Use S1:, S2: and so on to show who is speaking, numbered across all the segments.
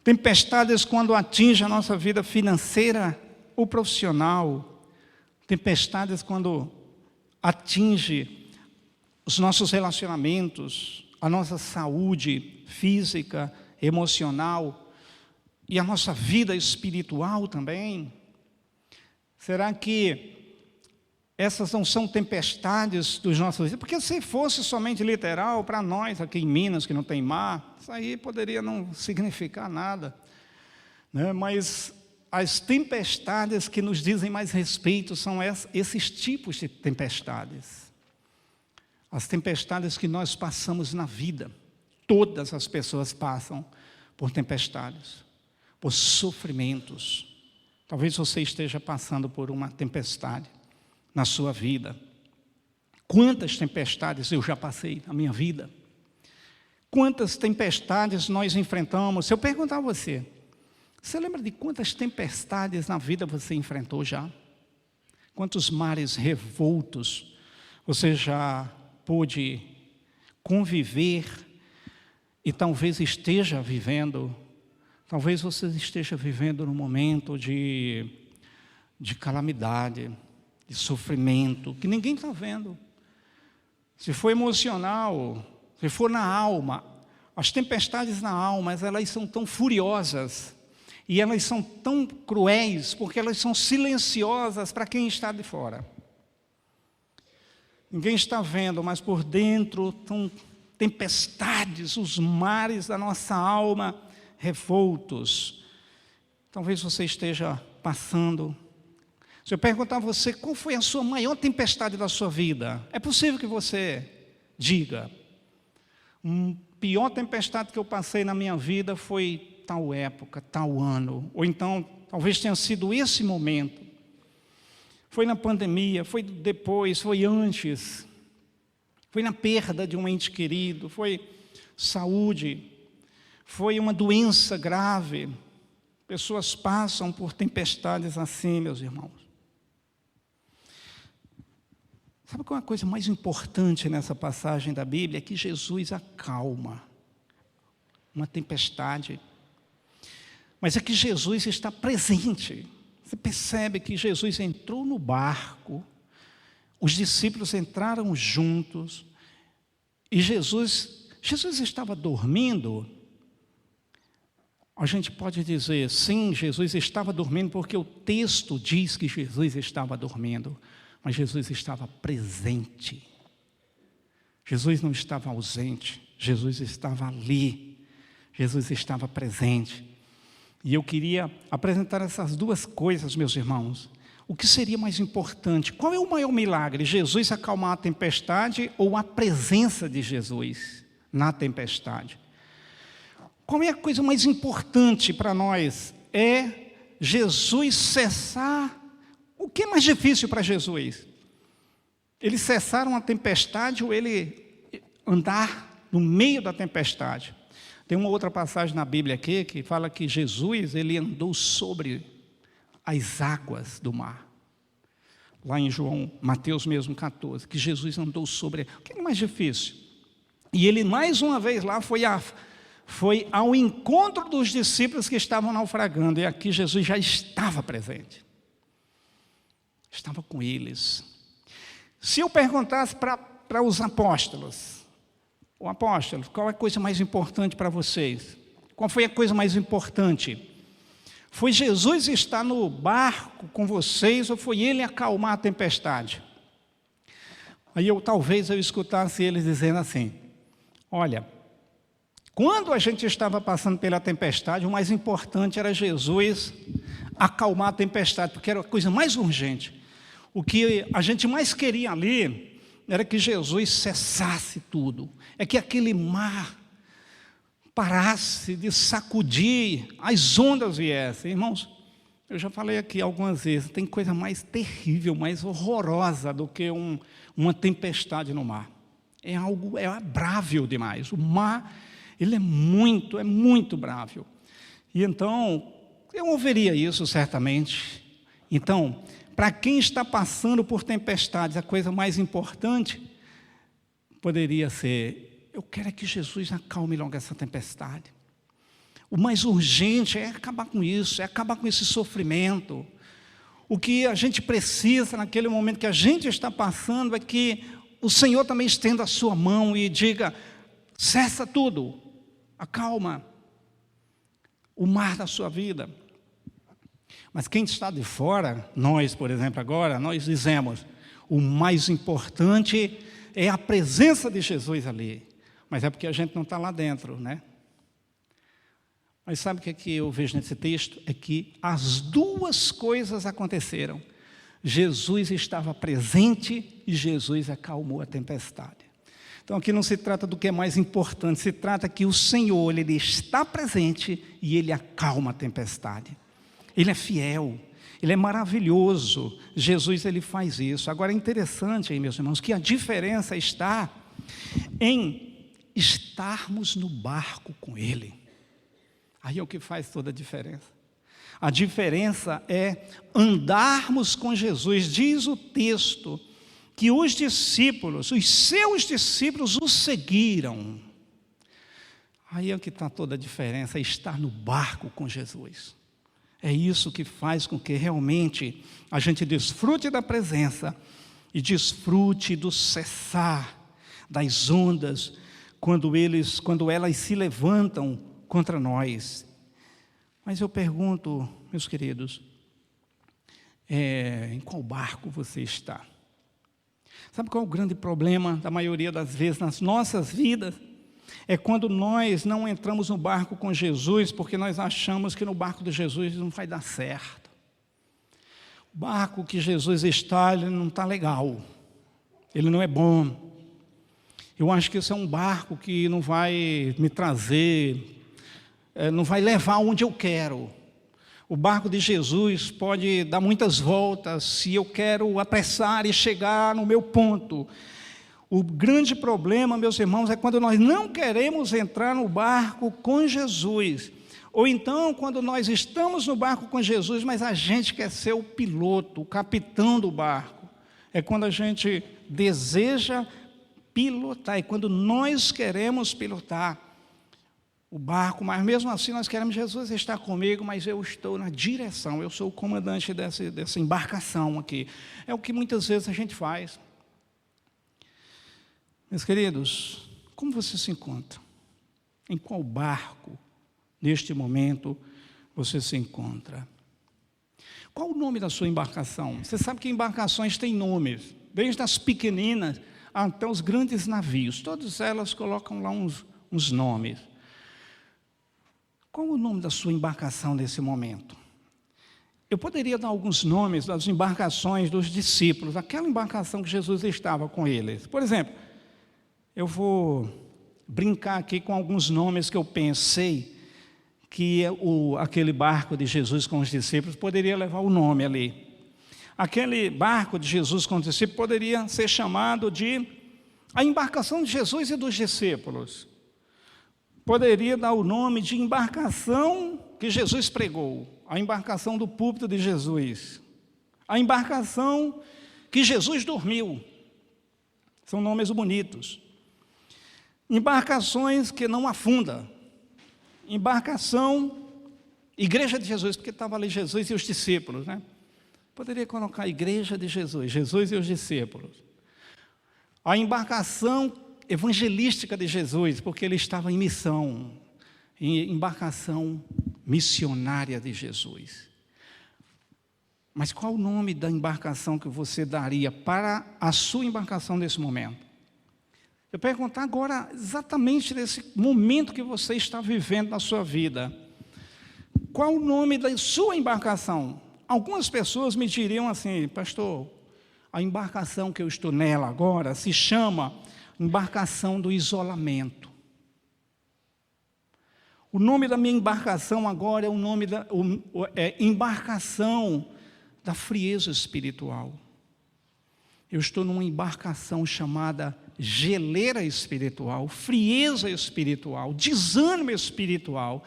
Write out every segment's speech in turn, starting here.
S1: Tempestades quando atingem a nossa vida financeira ou profissional. Tempestades quando atinge os nossos relacionamentos, a nossa saúde física, emocional e a nossa vida espiritual também. Será que essas não são tempestades dos nossos dias? Porque se fosse somente literal, para nós aqui em Minas, que não tem mar, isso aí poderia não significar nada, né? Mas as tempestades que nos dizem mais respeito são esses tipos de tempestades. As tempestades que nós passamos na vida. Todas as pessoas passam por tempestades, por sofrimentos. Talvez você esteja passando por uma tempestade na sua vida. Quantas tempestades eu já passei na minha vida? Quantas tempestades nós enfrentamos? Se eu perguntar a você, você lembra de quantas tempestades na vida você enfrentou já? Quantos mares revoltos você já pôde conviver e talvez esteja vivendo? Talvez você esteja vivendo num momento de calamidade, de sofrimento, que ninguém está vendo. Se for emocional, se for na alma, as tempestades na alma, elas são tão furiosas, e elas são tão cruéis, porque elas são silenciosas para quem está de fora. Ninguém está vendo, mas por dentro estão tempestades, os mares da nossa alma revoltos. Talvez você esteja passando. Se eu perguntar a você qual foi a sua maior tempestade da sua vida, é possível que você diga: pior tempestade que eu passei na minha vida foi tal época, tal ano. Ou então, talvez tenha sido esse momento. Foi na pandemia, foi depois, foi antes. Foi na perda de um ente querido, foi saúde, foi uma doença grave. Pessoas passam por tempestades assim, meus irmãos. Sabe qual é a coisa mais importante nessa passagem da Bíblia? É que Jesus acalma uma tempestade. Mas é que Jesus está presente. Você percebe que Jesus entrou no barco, os discípulos entraram juntos, e Jesus estava dormindo. A gente pode dizer, sim, Jesus estava dormindo, porque o texto diz que Jesus estava dormindo, mas Jesus estava presente. Jesus não estava ausente, Jesus estava ali, Jesus estava presente. E eu queria apresentar essas duas coisas, meus irmãos. O que seria mais importante? Qual é o maior milagre? Jesus acalmar a tempestade ou a presença de Jesus na tempestade? Qual é a coisa mais importante para nós? É Jesus cessar. O que é mais difícil para Jesus? Ele cessar uma tempestade ou ele andar no meio da tempestade? Tem uma outra passagem na Bíblia aqui que fala que Jesus, ele andou sobre as águas do mar. Lá em Mateus mesmo 14, que Jesus andou sobre. O que é mais difícil? E ele mais uma vez lá foi ao encontro dos discípulos que estavam naufragando. E aqui Jesus já estava presente. Estava com eles. Se eu perguntasse para os apóstolos, o apóstolo, qual é a coisa mais importante para vocês? Qual foi a coisa mais importante? Foi Jesus estar no barco com vocês ou foi ele acalmar a tempestade? Aí talvez eu escutasse eles dizendo assim: olha, quando a gente estava passando pela tempestade, o mais importante era Jesus acalmar a tempestade, porque era a coisa mais urgente. O que a gente mais queria ali era que Jesus cessasse tudo, é que aquele mar parasse de sacudir, as ondas viessem. Irmãos, eu já falei aqui algumas vezes, tem coisa mais terrível, mais horrorosa do que uma tempestade no mar. É brável demais. O mar, ele é muito brável. E então, eu ouviria isso certamente. Então, para quem está passando por tempestades, a coisa mais importante poderia ser: eu quero que Jesus acalme logo essa tempestade. O mais urgente é acabar com isso, é acabar com esse sofrimento. O que a gente precisa naquele momento que a gente está passando é que o Senhor também estenda a sua mão e diga: cessa tudo, acalma o mar da sua vida. Mas quem está de fora, nós, por exemplo, agora, nós dizemos: o mais importante é a presença de Jesus ali. Mas é porque a gente não está lá dentro, né? Mas sabe o que eu vejo nesse texto? É que as duas coisas aconteceram. Jesus estava presente e Jesus acalmou a tempestade. Então aqui não se trata do que é mais importante, se trata que o Senhor, Ele está presente e Ele acalma a tempestade. Ele é fiel, Ele é maravilhoso. Jesus, Ele faz isso. Agora é interessante, aí, meus irmãos, que a diferença está em estarmos no barco com Ele. Aí é o que faz toda a diferença. A diferença é andarmos com Jesus. Diz o texto que os discípulos, os seus discípulos o seguiram. Aí é o que está toda a diferença, é estar no barco com Jesus. É isso que faz com que realmente a gente desfrute da presença e desfrute do cessar das ondas quando elas se levantam contra nós. Mas eu pergunto, meus queridos, em qual barco você está? Sabe qual é o grande problema da maioria das vezes nas nossas vidas? É quando nós não entramos no barco com Jesus, porque nós achamos que no barco de Jesus não vai dar certo. O barco que Jesus está, ele não está legal, ele não é bom. Eu acho que esse é um barco que não vai me trazer, não vai levar onde eu quero. O barco de Jesus pode dar muitas voltas se eu quero apressar e chegar no meu ponto. O grande problema, meus irmãos, é quando nós não queremos entrar no barco com Jesus. Ou então, quando nós estamos no barco com Jesus, mas a gente quer ser o piloto, o capitão do barco. É quando a gente deseja pilotar, é quando nós queremos pilotar o barco, mas mesmo assim nós queremos: Jesus está comigo, mas eu estou na direção, eu sou o comandante dessa embarcação aqui. É o que muitas vezes a gente faz. Meus queridos, como você se encontra? Em qual barco, neste momento, você se encontra? Qual o nome da sua embarcação? Você sabe que embarcações têm nomes, desde as pequeninas até os grandes navios. Todas elas colocam lá uns nomes. Qual o nome da sua embarcação nesse momento? Eu poderia dar alguns nomes das embarcações dos discípulos, aquela embarcação que Jesus estava com eles. Por exemplo, eu vou brincar aqui com alguns nomes que eu pensei que aquele barco de Jesus com os discípulos poderia levar o nome ali. Aquele barco de Jesus com os discípulos poderia ser chamado de a embarcação de Jesus e dos discípulos. Poderia dar o nome de embarcação que Jesus pregou, a embarcação do púlpito de Jesus, a embarcação que Jesus dormiu. São nomes bonitos. Embarcações que não afundam. Embarcação, Igreja de Jesus, porque estava ali Jesus e os discípulos, né? Poderia colocar Igreja de Jesus, Jesus e os discípulos. A embarcação evangelística de Jesus, porque ele estava em missão, em embarcação missionária de Jesus. Mas qual o nome da embarcação que você daria para a sua embarcação nesse momento? Eu perguntar agora exatamente nesse momento que você está vivendo na sua vida. Qual o nome da sua embarcação? Algumas pessoas me diriam assim: pastor, a embarcação que eu estou nela agora se chama embarcação do isolamento. O nome da minha embarcação agora é o nome embarcação da frieza espiritual. Eu estou numa embarcação chamada geleira espiritual, frieza espiritual, desânimo espiritual.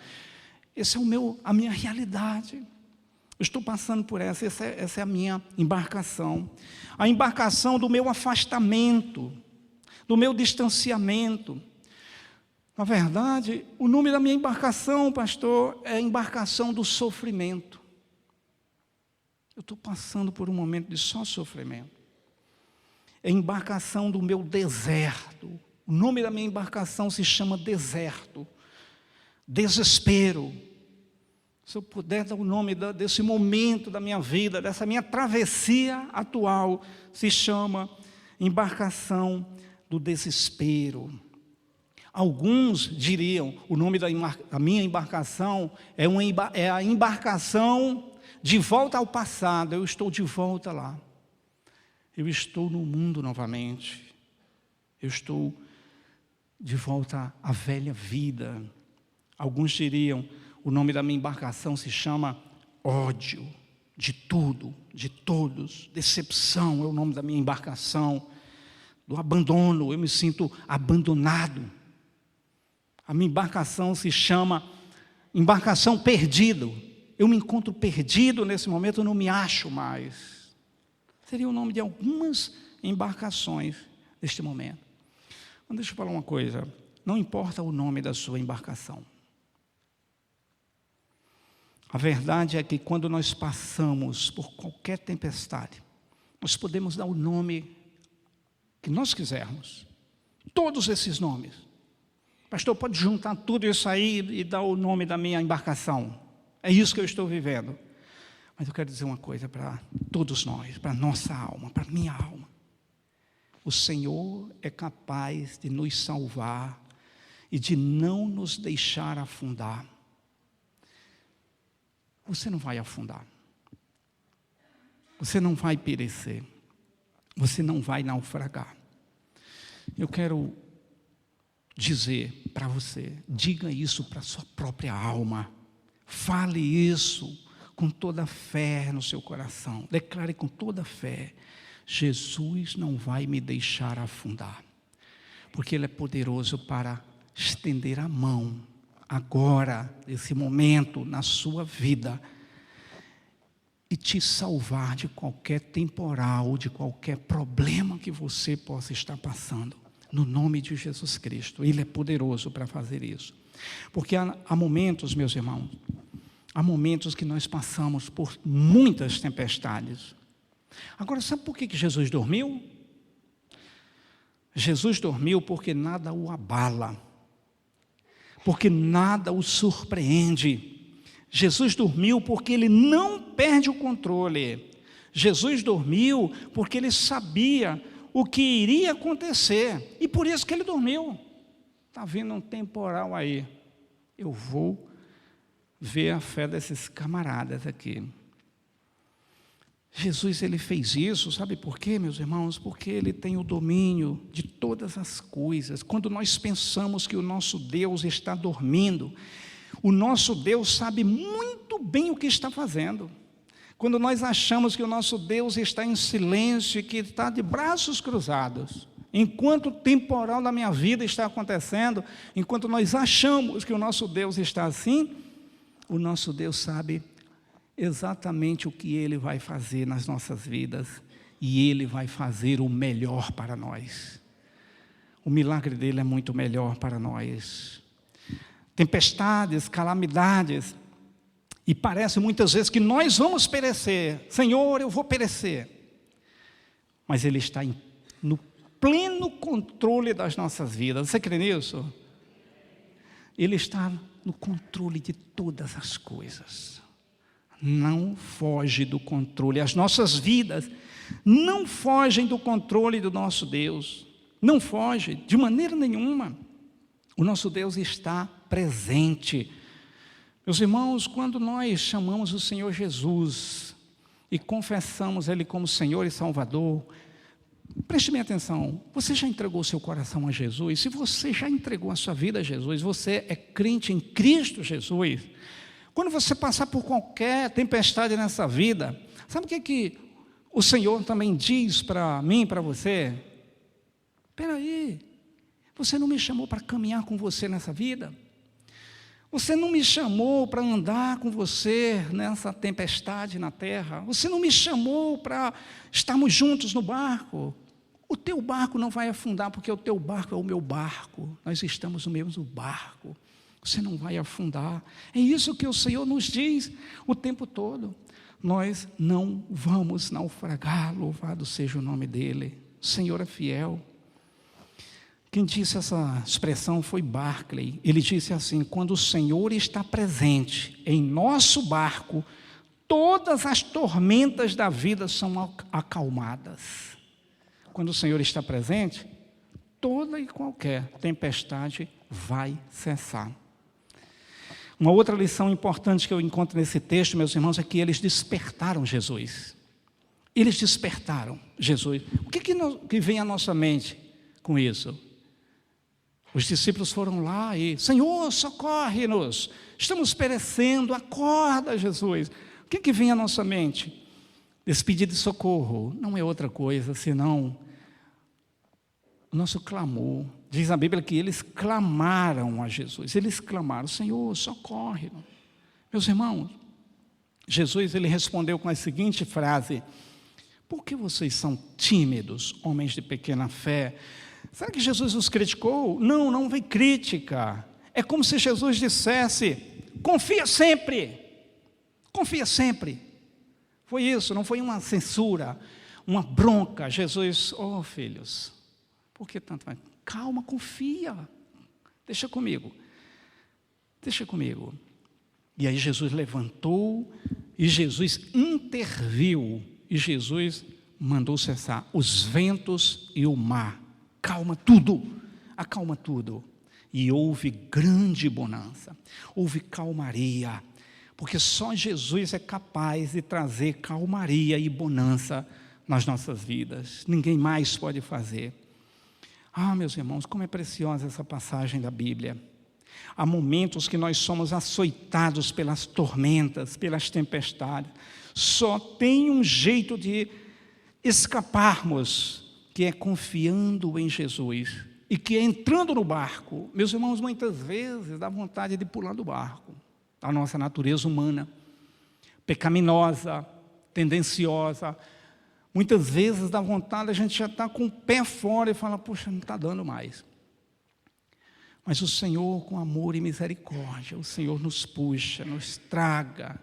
S1: Essa é a minha realidade. Eu estou passando por essa é a minha embarcação. A embarcação do meu afastamento, do meu distanciamento. Na verdade, o nome da minha embarcação, pastor, é a embarcação do sofrimento. Eu estou passando por um momento de só sofrimento. É a embarcação do meu deserto. O nome da minha embarcação se chama deserto, desespero. Se eu puder dar o nome desse momento da minha vida, dessa minha travessia atual, se chama embarcação do desespero. Alguns diriam, o nome da minha embarcação é a embarcação de volta ao passado. Eu estou de volta lá. Eu estou no mundo novamente. Eu estou de volta à velha vida. Alguns diriam, o nome da minha embarcação se chama ódio de tudo, de todos. Decepção é o nome da minha embarcação. Do abandono, eu me sinto abandonado. A minha embarcação se chama embarcação perdido. Eu me encontro perdido nesse momento, eu não me acho mais. Seria o nome de algumas embarcações neste momento. Mas deixa eu falar uma coisa. Não importa o nome da sua embarcação. A verdade é que quando nós passamos por qualquer tempestade, nós podemos dar o nome que nós quisermos. Todos esses nomes. Pastor, pode juntar tudo isso aí e dar o nome da minha embarcação. É isso que eu estou vivendo. Mas eu quero dizer uma coisa para todos nós, para a nossa alma, para a minha alma. O Senhor é capaz de nos salvar e de não nos deixar afundar. Você não vai afundar. Você não vai perecer. Você não vai naufragar. Eu quero dizer para você, diga isso para a sua própria alma. Fale isso com toda a fé no seu coração. Declare com toda a fé: Jesus não vai me deixar afundar, porque Ele é poderoso para estender a mão agora, nesse momento, na sua vida, e te salvar de qualquer temporal, de qualquer problema que você possa estar passando. No nome de Jesus Cristo, Ele é poderoso para fazer isso. Porque há momentos, meus irmãos, há momentos que nós passamos por muitas tempestades. Agora, sabe por que Jesus dormiu? Jesus dormiu porque nada o abala, porque nada o surpreende. Jesus dormiu porque Ele não perde o controle. Jesus dormiu porque Ele sabia o que iria acontecer, e por isso que Ele dormiu. Está vindo um temporal aí, eu vou ver a fé desses camaradas aqui. Jesus, Ele fez isso, sabe por quê, meus irmãos? Porque Ele tem o domínio de todas as coisas. Quando nós pensamos que o nosso Deus está dormindo, o nosso Deus sabe muito bem o que está fazendo. Quando nós achamos que o nosso Deus está em silêncio e que está de braços cruzados, enquanto o temporal da minha vida está acontecendo, enquanto nós achamos que o nosso Deus está assim, o nosso Deus sabe exatamente o que Ele vai fazer nas nossas vidas, e Ele vai fazer o melhor para nós. O milagre dele é muito melhor para nós. Tempestades, calamidades, e parece muitas vezes que nós vamos perecer. Senhor, eu vou perecer. Mas Ele está no pleno controle das nossas vidas. Você crê nisso? Ele está no controle de todas as coisas. Não foge do controle. As nossas vidas não fogem do controle do nosso Deus. Não foge de maneira nenhuma. O nosso Deus está presente. Meus irmãos, quando nós chamamos o Senhor Jesus e confessamos Ele como Senhor e Salvador, preste bem atenção, você já entregou seu coração a Jesus? Se você já entregou a sua vida a Jesus, você é crente em Cristo Jesus, quando você passar por qualquer tempestade nessa vida, sabe o que o Senhor também diz para mim e para você? Espera aí, você não me chamou para caminhar com você nessa vida? Você não me chamou para andar com você nessa tempestade na terra? Você não me chamou para estarmos juntos no barco? O teu barco não vai afundar, porque o teu barco é o meu barco. Nós estamos no mesmo barco. Você não vai afundar. É isso que o Senhor nos diz o tempo todo. Nós não vamos naufragar, louvado seja o nome dEle. O Senhor é fiel. Quem disse essa expressão foi Barclay. Ele disse assim: quando o Senhor está presente em nosso barco, todas as tormentas da vida são acalmadas. Quando o Senhor está presente, toda e qualquer tempestade vai cessar. Uma outra lição importante que eu encontro nesse texto, meus irmãos, é que eles despertaram Jesus. Eles despertaram Jesus. O que vem à nossa mente com isso? Os discípulos foram lá e: Senhor, socorre-nos, estamos perecendo, acorda, Jesus. O que vem à nossa mente? Esse pedido de socorro não é outra coisa senão o nosso clamor. Diz a Bíblia que eles clamaram a Jesus. Eles clamaram: Senhor, socorre-nos. Meus irmãos, Jesus ele respondeu com a seguinte frase: por que vocês são tímidos, homens de pequena fé? Será que Jesus os criticou? Não, não vem crítica. É como se Jesus dissesse: confia sempre. Confia sempre. Foi isso, não foi uma censura, uma bronca. Jesus: oh filhos, por que tanto? Calma, confia. Deixa comigo. Deixa comigo. E aí Jesus levantou e Jesus interviu. E Jesus mandou cessar os ventos e o mar. Calma tudo, acalma tudo. E houve grande bonança, houve calmaria, porque só Jesus é capaz de trazer calmaria e bonança nas nossas vidas. Ninguém mais pode fazer. Ah, meus irmãos, como é preciosa essa passagem da Bíblia. Há momentos que nós somos açoitados pelas tormentas, pelas tempestades. Só tem um jeito de escaparmos, que é confiando em Jesus e que é entrando no barco. Meus irmãos, muitas vezes dá vontade de pular do barco. A nossa natureza humana, pecaminosa, tendenciosa, muitas vezes dá vontade, a gente já está com o pé fora e fala: poxa, não está dando mais. Mas o Senhor, com amor e misericórdia, o Senhor nos puxa, nos traga,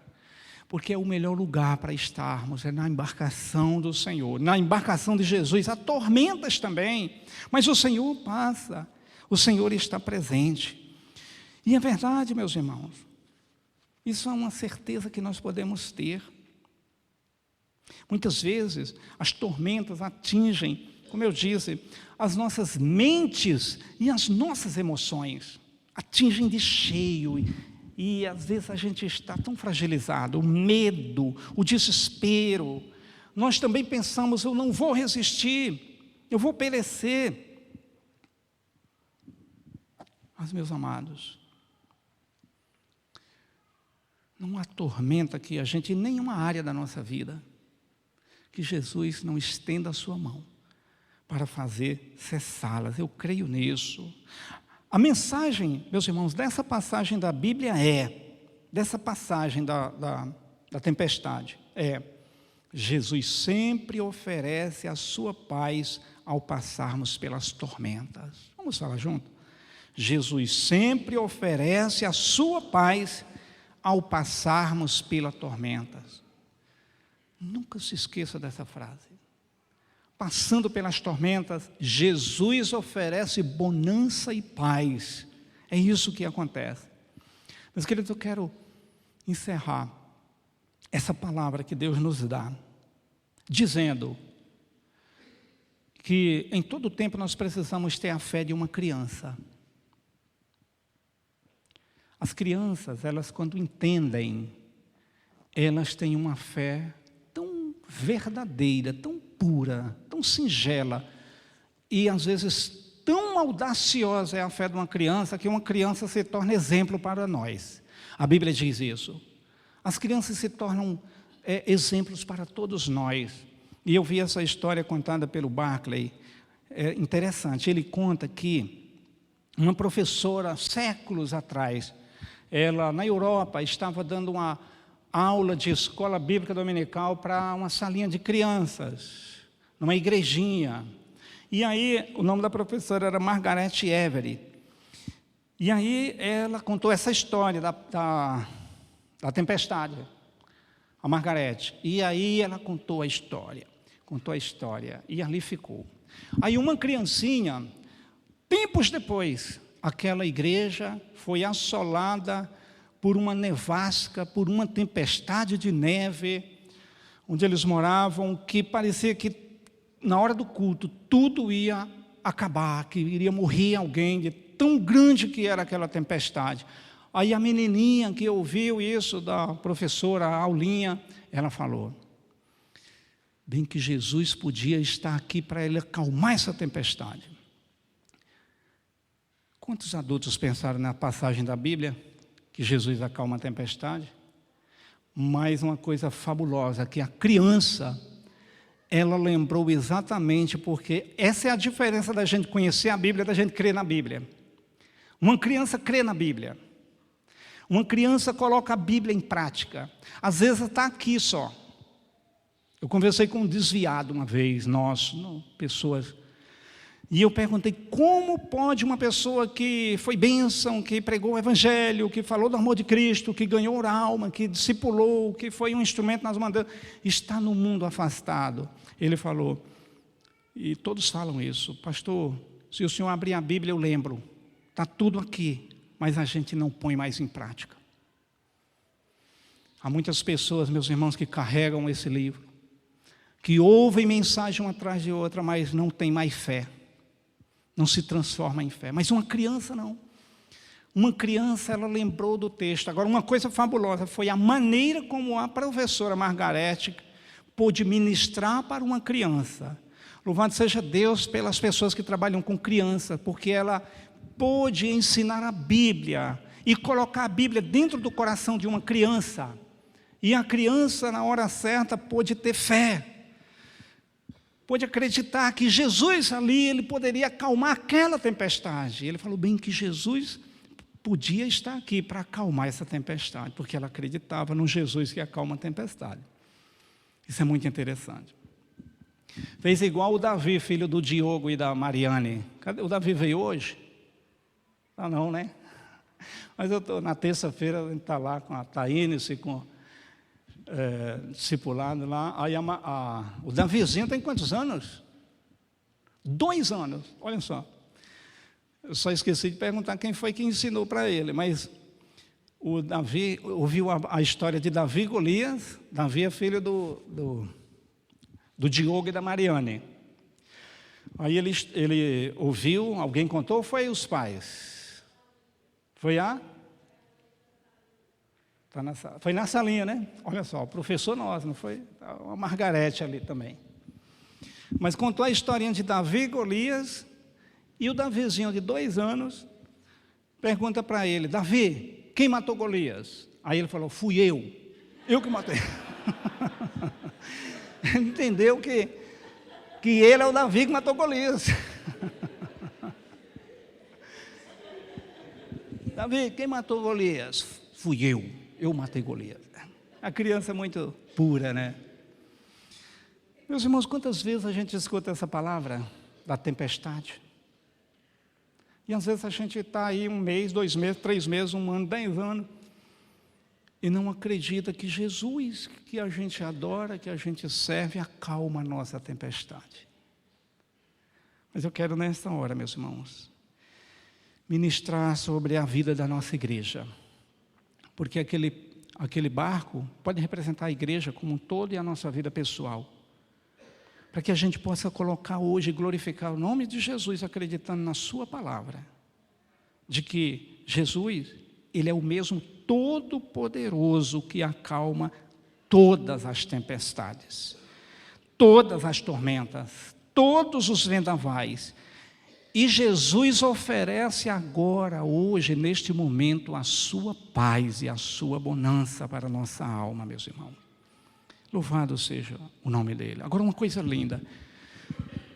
S1: porque é o melhor lugar para estarmos, é na embarcação do Senhor, na embarcação de Jesus. Há tormentas também, mas o Senhor passa, o Senhor está presente. E é verdade, meus irmãos, isso é uma certeza que nós podemos ter. Muitas vezes as tormentas atingem, como eu disse, as nossas mentes e as nossas emoções, atingem de cheio. E às vezes a gente está tão fragilizado, o medo, o desespero. Nós também pensamos: eu não vou resistir, eu vou perecer. Mas, meus amados, não há tormenta que a gente, em nenhuma área da nossa vida, que Jesus não estenda a sua mão para fazer cessá-las. Eu creio nisso. A mensagem, meus irmãos, dessa passagem da Bíblia dessa passagem da tempestade, Jesus sempre oferece a sua paz ao passarmos pelas tormentas. Vamos falar junto? Jesus sempre oferece a sua paz ao passarmos pelas tormentas. Nunca se esqueça dessa frase. Passando pelas tormentas, Jesus oferece bonança e paz. É isso que acontece. Meus queridos, eu quero encerrar essa palavra que Deus nos dá, dizendo que em todo tempo nós precisamos ter a fé de uma criança. As crianças, elas quando entendem, elas têm uma fé tão verdadeira, tão pura, tão singela, e às vezes tão audaciosa é a fé de uma criança, que uma criança se torna exemplo para nós. A Bíblia diz isso. As crianças se tornam exemplos para todos nós. E eu vi essa história contada pelo Barclay. É interessante, ele conta que uma professora, séculos atrás, ela na Europa estava dando uma aula de escola bíblica dominical para uma salinha de crianças, numa igrejinha. E aí, o nome da professora era Margaret Avery. E aí, ela contou essa história da tempestade, a Margaret. E aí, ela contou a história, e ali ficou. Aí, uma criancinha, tempos depois, aquela igreja foi assolada por uma nevasca, por uma tempestade de neve, onde eles moravam, que parecia que na hora do culto tudo ia acabar, que iria morrer alguém, de tão grande que era aquela tempestade. Aí a menininha que ouviu isso da professora Aulinha, ela falou, bem que Jesus podia estar aqui para ele acalmar essa tempestade. Quantos adultos pensaram na passagem da Bíblia, que Jesus acalma a tempestade? Mas uma coisa fabulosa, que a criança, ela lembrou exatamente, porque essa é a diferença da gente conhecer a Bíblia, da gente crer na Bíblia. Uma criança crê na Bíblia. Uma criança coloca a Bíblia em prática. Às vezes está aqui só. Eu conversei com um desviado uma vez, pessoas. E eu perguntei, como pode uma pessoa que foi bênção, que pregou o Evangelho, que falou do amor de Cristo, que ganhou alma, que discipulou, que foi um instrumento nas mãos de Deus, está no mundo afastado? Ele falou, e todos falam isso, pastor, se o senhor abrir a Bíblia eu lembro, está tudo aqui, mas a gente não põe mais em prática. Há muitas pessoas, meus irmãos, que carregam esse livro, que ouvem mensagem uma atrás de outra, mas não tem mais fé. Não se transforma em fé. Mas uma criança não. Uma criança, ela lembrou do texto. Agora, uma coisa fabulosa foi a maneira como a professora Margarete pôde ministrar para uma criança. Louvado seja Deus pelas pessoas que trabalham com criança, porque ela pôde ensinar a Bíblia e colocar a Bíblia dentro do coração de uma criança. E a criança, na hora certa, pôde ter fé. Pôde acreditar que Jesus ali, ele poderia acalmar aquela tempestade. Ele falou bem que Jesus podia estar aqui para acalmar essa tempestade, porque ela acreditava no Jesus que acalma a tempestade. Isso é muito interessante. Fez igual o Davi, filho do Diogo e da Mariane. Cadê? O Davi veio hoje? Ah, não, né? Mas eu estou na terça-feira, a gente está lá com a Taínes e com discipulado lá. Aí o Davizinho tem quantos anos? 2 anos, olha só. Eu só esqueci de perguntar quem foi que ensinou para ele, mas o Davi, ouviu a história de Davi e Golias. Davi é filho do Diogo e da Mariane. Aí ele ouviu, alguém contou, ou foi os pais? Foi foi na salinha, né? Olha só, o professor nosso, não foi? A Margarete ali também. Mas contou a historinha de Davi e Golias, e o Davizinho de 2 anos pergunta para ele, Davi, quem matou Golias? Aí ele falou, fui eu que matei. Entendeu que ele é o Davi que matou Golias. Davi, quem matou Golias? Fui eu matei Golias. A criança é muito pura, né? Meus irmãos, quantas vezes a gente escuta essa palavra da tempestade? E às vezes a gente está aí 1 mês, 2 meses, 3 meses, 1 ano, 10 anos, e não acredita que Jesus, que a gente adora, que a gente serve, acalma a nossa tempestade. Mas eu quero nesta hora, meus irmãos, ministrar sobre a vida da nossa igreja. Porque aquele barco pode representar a igreja como um todo e a nossa vida pessoal. Para que a gente possa colocar hoje e glorificar o nome de Jesus, acreditando na sua palavra. De que Jesus, ele é o mesmo todo-poderoso que acalma todas as tempestades, todas as tormentas, todos os vendavais. E Jesus oferece agora, hoje, neste momento, a sua paz e a sua bonança para a nossa alma, meus irmãos. Louvado seja o nome dele. Agora, uma coisa linda,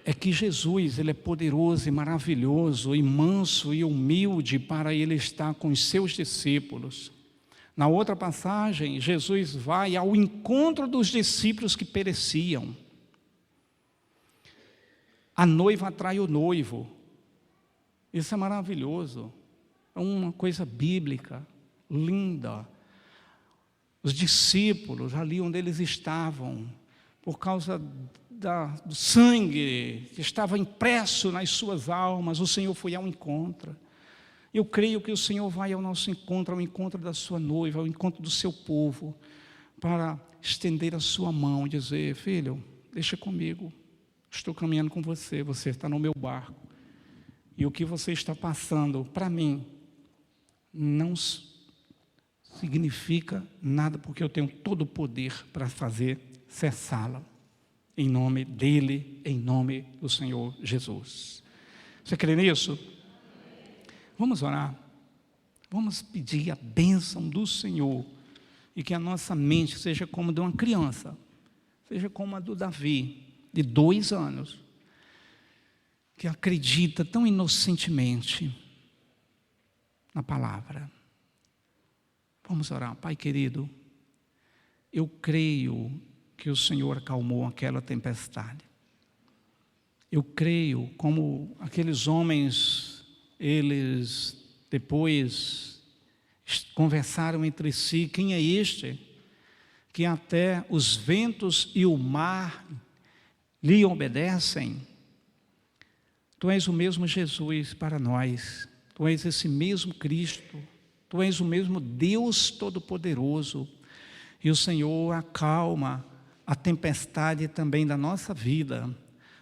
S1: é que Jesus, ele é poderoso e maravilhoso, e manso e humilde para ele estar com os seus discípulos. Na outra passagem, Jesus vai ao encontro dos discípulos que pereciam. A noiva atrai o noivo. Isso é maravilhoso. É uma coisa bíblica, linda. Os discípulos, ali onde eles estavam, por causa do sangue que estava impresso nas suas almas, o Senhor foi ao encontro. Eu creio que o Senhor vai ao nosso encontro, ao encontro da sua noiva, ao encontro do seu povo, para estender a sua mão e dizer: filho, deixa comigo, estou caminhando com você, você está no meu barco. E o que você está passando, para mim, não significa nada, porque eu tenho todo o poder para fazer cessá-la. Em nome dele, em nome do Senhor Jesus. Você crê nisso? Vamos orar. Vamos pedir a bênção do Senhor. E que a nossa mente seja como a de uma criança. Seja como a do Davi, de 2 anos. Que acredita tão inocentemente na palavra. Vamos orar. Pai querido, eu creio que o Senhor acalmou aquela tempestade. Eu creio como aqueles homens, eles depois conversaram entre si: quem é este que até os ventos e o mar lhe obedecem? Tu és o mesmo Jesus para nós, tu és esse mesmo Cristo, tu és o mesmo Deus Todo-Poderoso, e o Senhor acalma a tempestade também da nossa vida,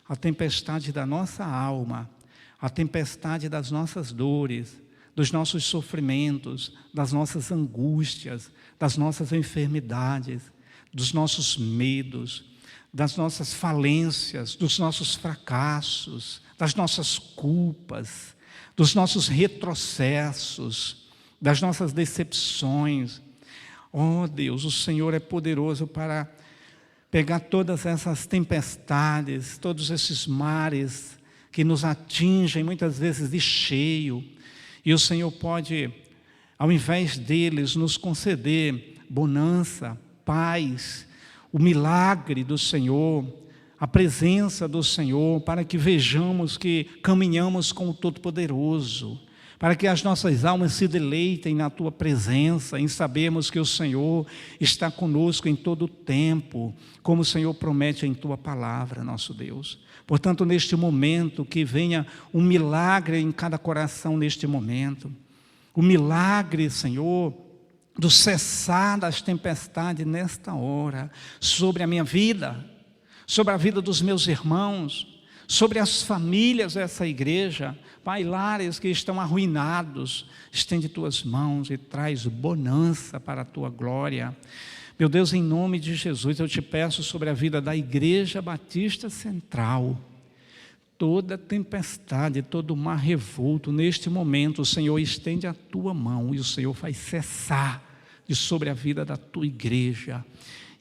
S1: a tempestade da nossa alma, a tempestade das nossas dores, dos nossos sofrimentos, das nossas angústias, das nossas enfermidades, dos nossos medos, das nossas falências, dos nossos fracassos, das nossas culpas, dos nossos retrocessos, das nossas decepções. Oh Deus, o Senhor é poderoso para pegar todas essas tempestades, todos esses mares que nos atingem muitas vezes de cheio, e o Senhor pode, ao invés deles, nos conceder bonança, paz, o milagre do Senhor, a presença do Senhor, para que vejamos que caminhamos com o Todo-Poderoso, para que as nossas almas se deleitem na Tua presença, em sabermos que o Senhor está conosco em todo o tempo, como o Senhor promete em Tua palavra, nosso Deus. Portanto, neste momento, que venha um milagre em cada coração neste momento, o milagre, Senhor, do cessar das tempestades nesta hora, sobre a minha vida, sobre a vida dos meus irmãos, sobre as famílias dessa igreja. Pai, lares que estão arruinados, estende Tuas mãos e traz bonança para a Tua glória. Meu Deus, em nome de Jesus, eu te peço sobre a vida da Igreja Batista Central, toda tempestade, todo mar revolto, neste momento, o Senhor estende a Tua mão e o Senhor faz cessar de sobre a vida da Tua igreja.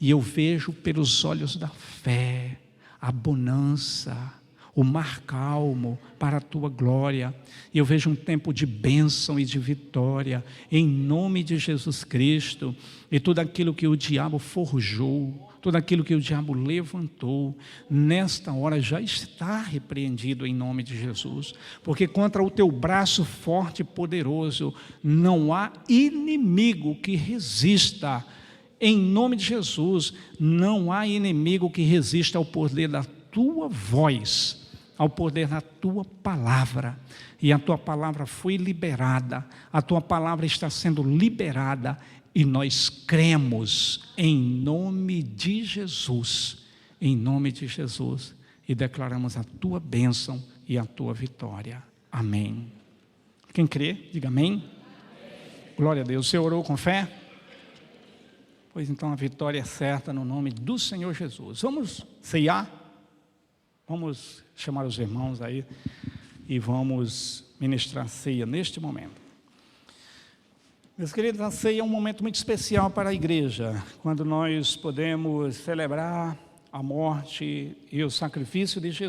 S1: E eu vejo pelos olhos da fé a bonança, o mar calmo para a Tua glória. E eu vejo um tempo de bênção e de vitória, em nome de Jesus Cristo. E tudo aquilo que o diabo forjou, tudo aquilo que o diabo levantou, nesta hora já está repreendido em nome de Jesus. Porque contra o Teu braço forte e poderoso, não há inimigo que resista. Em nome de Jesus, não há inimigo que resista ao poder da Tua voz, ao poder da Tua palavra. E a Tua palavra foi liberada, a Tua palavra está sendo liberada, e nós cremos em nome de Jesus, e declaramos a Tua bênção e a Tua vitória. Amém. Quem crê, diga amém. Amém. Glória a Deus. Você orou com fé? Pois então a vitória é certa no nome do Senhor Jesus. Vamos ceiar? Vamos chamar os irmãos aí e vamos ministrar a ceia neste momento. Meus queridos, a ceia é um momento muito especial para a igreja, quando nós podemos celebrar a morte e o sacrifício de Jesus.